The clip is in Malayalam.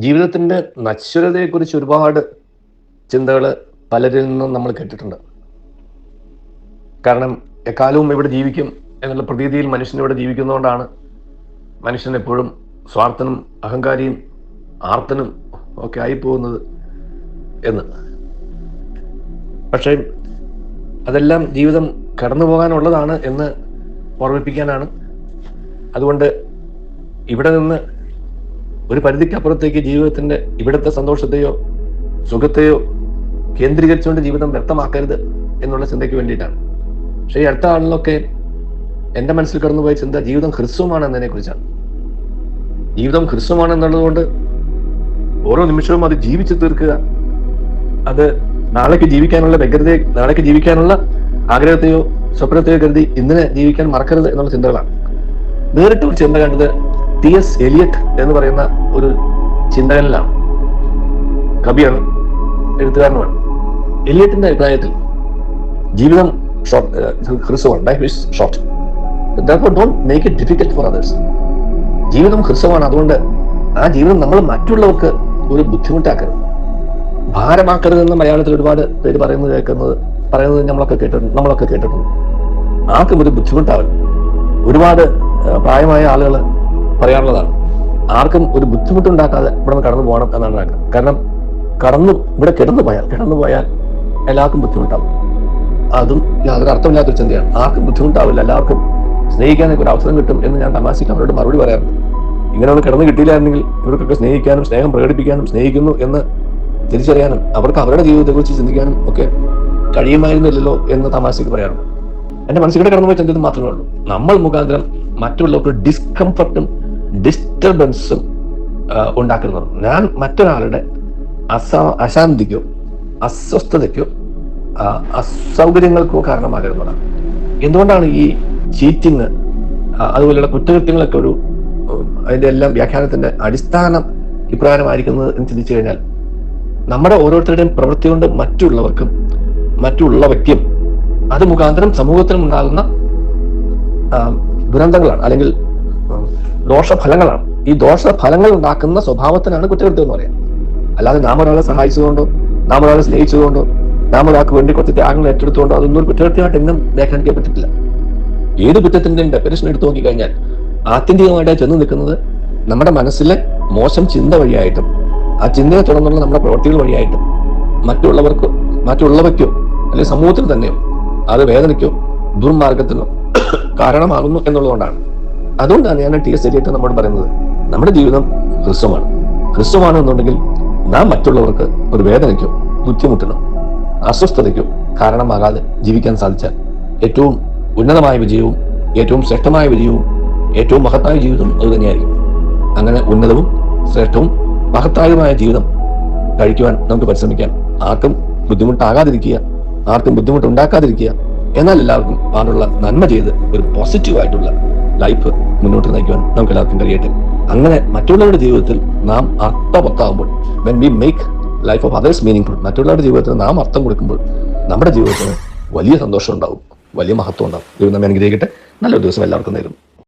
ജീവിതത്തിൻ്റെ നശ്വരതയെക്കുറിച്ച് ഒരുപാട് ചിന്തകൾ പലരിൽ നിന്നും നമ്മൾ കേട്ടിട്ടുണ്ട്. കാരണം എക്കാലവും ഇവിടെ ജീവിക്കും എന്നുള്ള പ്രതീതിയിൽ മനുഷ്യൻ ഇവിടെ ജീവിക്കുന്നതുകൊണ്ടാണ് മനുഷ്യൻ എപ്പോഴും സ്വാർത്ഥനും അഹങ്കാരിയും ആർത്തനും ഒക്കെ ആയിപ്പോകുന്നത് എന്ന്. പക്ഷേ അതെല്ലാം ജീവിതം കടന്നു പോകാനുള്ളതാണ് എന്ന് ഓർമ്മിപ്പിക്കാനാണ്. അതുകൊണ്ട് ഇവിടെ നിന്ന് ഒരു പരിധിക്കപ്പുറത്തേക്ക് ജീവിതത്തിൻ്റെ ഇവിടുത്തെ സന്തോഷത്തെയോ സുഖത്തെയോ കേന്ദ്രീകരിച്ചുകൊണ്ട് ജീവിതം വ്യക്തമാക്കരുത് എന്നുള്ള ചിന്തയ്ക്ക് വേണ്ടിയിട്ടാണ്. പക്ഷേ ഈ അടുത്ത ആളിലൊക്കെ എൻ്റെ മനസ്സിൽ കടന്നുപോയ ചിന്ത ജീവിതം ഹ്രസ്വമാണ് എന്നതിനെ കുറിച്ചാണ്. ജീവിതം ഹ്രസ്വമാണ് എന്നുള്ളതുകൊണ്ട് ഓരോ നിമിഷവും അത് ജീവിച്ചു തീർക്കുക, അത് നാളേക്ക് ജീവിക്കാനുള്ള വ്യഗ്രതയെ, നാളേക്ക് ജീവിക്കാനുള്ള ആഗ്രഹത്തെയോ സ്വപ്നത്തെയോ കരുതി ഇന്നിനെ ജീവിക്കാൻ മറക്കരുത് എന്നുള്ള ചിന്തകളാണ്. നേരിട്ട് ഒരു ചിന്ത കണ്ടത് T.S. എലിയറ്റ് എന്ന് പറയുന്ന ഒരു ചിന്തകനിലാണ്. കവിയാണ്, എഴുത്തുകാരനുമാണ്. എലിയറ്റിന്റെ അഭിപ്രായത്തിൽ ജീവിതം ഹ്രസ്വമാണ്. Life is short, therefore don't make it difficult for others. ജീവിതം ഹ്രസ്വമാണ്, അതുകൊണ്ട് ആ ജീവിതം നമ്മൾ മറ്റുള്ളവർക്ക് ഒരു ബുദ്ധിമുട്ടാക്കരുത്, ഭാരമാക്കരുത് എന്ന് മലയാളത്തിൽ ഒരുപാട് പേര് പറയുന്നത് നമ്മളൊക്കെ കേട്ടിട്ടുണ്ട്. ആർക്കും ഒരു ബുദ്ധിമുട്ടാവില്ല. ഒരുപാട് പ്രായമായ ആളുകൾ പറയാറുള്ളതാണ്, ആർക്കും ഒരു ബുദ്ധിമുട്ടുണ്ടാക്കാതെ ഇവിടെ കടന്നു പോകണം എന്നാണ് ആഗ്രഹം. കാരണം ഇവിടെ കിടന്നു പോയാൽ എല്ലാവർക്കും ബുദ്ധിമുട്ടാവും. അതും യാതൊരു അർത്ഥമില്ലാത്തൊരു ചിന്തയാണ്. ആർക്കും ബുദ്ധിമുട്ടാവില്ല, എല്ലാവർക്കും സ്നേഹിക്കാനൊക്കെ ഒരു അവസരം കിട്ടും എന്ന് ഞാൻ തമാശയ്ക്ക് അവരോട് മറുപടി പറയാറുണ്ട്. ഇങ്ങനെ ഒന്ന് കിടന്നു കിട്ടിയില്ലായിരുന്നെങ്കിൽ ഇവർക്കൊക്കെ സ്നേഹിക്കാനും സ്നേഹം പ്രകടിപ്പിക്കാനും സ്നേഹിക്കുന്നു എന്ന് തിരിച്ചറിയാനും അവർക്ക് അവരുടെ ജീവിതത്തെക്കുറിച്ച് ചിന്തിക്കാനും ഒക്കെ കഴിയുമായിരുന്നില്ലല്ലോ എന്ന് തമാശയ്ക്ക് പറയാറുണ്ട്. എൻ്റെ മനസ്സിലൂടെ കടന്നുപോയി ചിന്തിത് മാത്രമേ ഉള്ളൂ. നമ്മൾ മുഖാന്തരം മറ്റുള്ളവർക്ക് ഡിസ്കംഫർട്ടും ഡിസ്റ്റർബൻസും ഉണ്ടാക്കുന്നത്, ഞാൻ മറ്റൊരാളുടെ അശാന്തിക്കോ അസ്വസ്ഥതയ്ക്കോ അസൗകര്യങ്ങൾക്കോ കാരണമാകുന്നതാണ്. എന്തുകൊണ്ടാണ് ഈ ചീറ്റിങ് അതുപോലെയുള്ള കുറ്റകൃത്യങ്ങളൊക്കെ അതിൻ്റെ എല്ലാം വ്യാഖ്യാനത്തിന്റെ അടിസ്ഥാന അഭിപ്രായമായിരിക്കുന്നത് എന്ന് ചിന്തിച്ചു കഴിഞ്ഞാൽ, നമ്മുടെ ഓരോരുത്തരുടെയും പ്രവൃത്തി കൊണ്ട് മറ്റുള്ളവയ്ക്കും അത് മുഖാന്തരം സമൂഹത്തിനും ഉണ്ടാകുന്ന ദുരന്തങ്ങളാണ്, അല്ലെങ്കിൽ ദോഷഫലങ്ങളാണ്. ഈ ദോഷഫലങ്ങൾ ഉണ്ടാക്കുന്ന സ്വഭാവത്തിനാണ് കുറ്റകൃത്യം എന്ന് പറയാം. അല്ലാതെ നാം ഒരാളെ സഹായിച്ചതുകൊണ്ടോ, നാം ഒരാളെ സ്നേഹിച്ചതുകൊണ്ടോ, നാം ഒരാൾക്ക് വേണ്ടി കുറച്ച് ത്യാഗങ്ങൾ ഏറ്റെടുത്തുകൊണ്ടോ അതൊന്നും ഒരു കുറ്റകൃത്യമായിട്ട് എന്നും വ്യാഖ്യാനിക്കാൻ പറ്റില്ല. ഏത് കുറ്റത്തിന്റെയും ഡെഫിനിഷൻ എടുത്തു നോക്കിക്കഴിഞ്ഞാൽ ആത്യന്തികമായിട്ട് ചെന്ന് നിൽക്കുന്നത് നമ്മുടെ മനസ്സിലെ മോശം ചിന്ത വഴിയായിട്ടും ആ ചിന്തയെ തുടർന്നുള്ള നമ്മുടെ പ്രവൃത്തികൾ വഴിയായിട്ടും മറ്റുള്ളവയ്ക്കോ അല്ലെങ്കിൽ സമൂഹത്തിൽ തന്നെയോ അത് വേദനയ്ക്കോ ദുർമാർഗത്തിനോ കാരണമാകുന്നു എന്നുള്ളതുകൊണ്ടാണ്. അതുകൊണ്ടാണ് ഞാൻ T.S. എലിയറ്റ് നമ്മോട് പറയുന്നത്, നമ്മുടെ ജീവിതം ഹ്രസ്വമാണ് എന്നുണ്ടെങ്കിൽ നാം മറ്റുള്ളവർക്ക് ഒരു വേദനയ്ക്കോ ബുദ്ധിമുട്ടിനോ അസ്വസ്ഥതയ്ക്കോ കാരണമാകാതെ ജീവിക്കാൻ സാധിച്ചാൽ ഏറ്റവും ഉന്നതമായ വിജയവും ഏറ്റവും ശ്രേഷ്ഠമായ വിജയവും ഏറ്റവും മഹത്തായ ജീവിതം അത് തന്നെയായിരിക്കും. അങ്ങനെ ഉന്നതവും ശ്രേഷ്ഠവും മഹത്തായമായ ജീവിതം കഴിക്കുവാൻ നമുക്ക് പരിശ്രമിക്കാം. ആർക്കും ബുദ്ധിമുട്ടാകാതിരിക്കുക, ആർക്കും ബുദ്ധിമുട്ടുണ്ടാക്കാതിരിക്കുക, എന്നാൽ എല്ലാവർക്കും അതിനുള്ള നന്മ ചെയ്ത് ഒരു പോസിറ്റീവായിട്ടുള്ള ലൈഫ് മുന്നോട്ട് നയിക്കുവാൻ നമുക്ക് എല്ലാവർക്കും കഴിയട്ടെ. അങ്ങനെ മറ്റുള്ളവരുടെ ജീവിതത്തിൽ നാം അർത്ഥവത്താകുമ്പോൾ, when we make life of others meaningful, മറ്റുള്ളവരുടെ ജീവിതത്തിൽ നാം അർത്ഥം കൊടുക്കുമ്പോൾ നമ്മുടെ ജീവിതത്തിന് വലിയ സന്തോഷം ഉണ്ടാവും, വലിയ മഹത്വം ഉണ്ടാവും. ദൈവം നമ്മെ അനുഗ്രഹിക്കട്ടെ. നല്ലൊരു ദിവസം എല്ലാവർക്കും നേരുന്നു.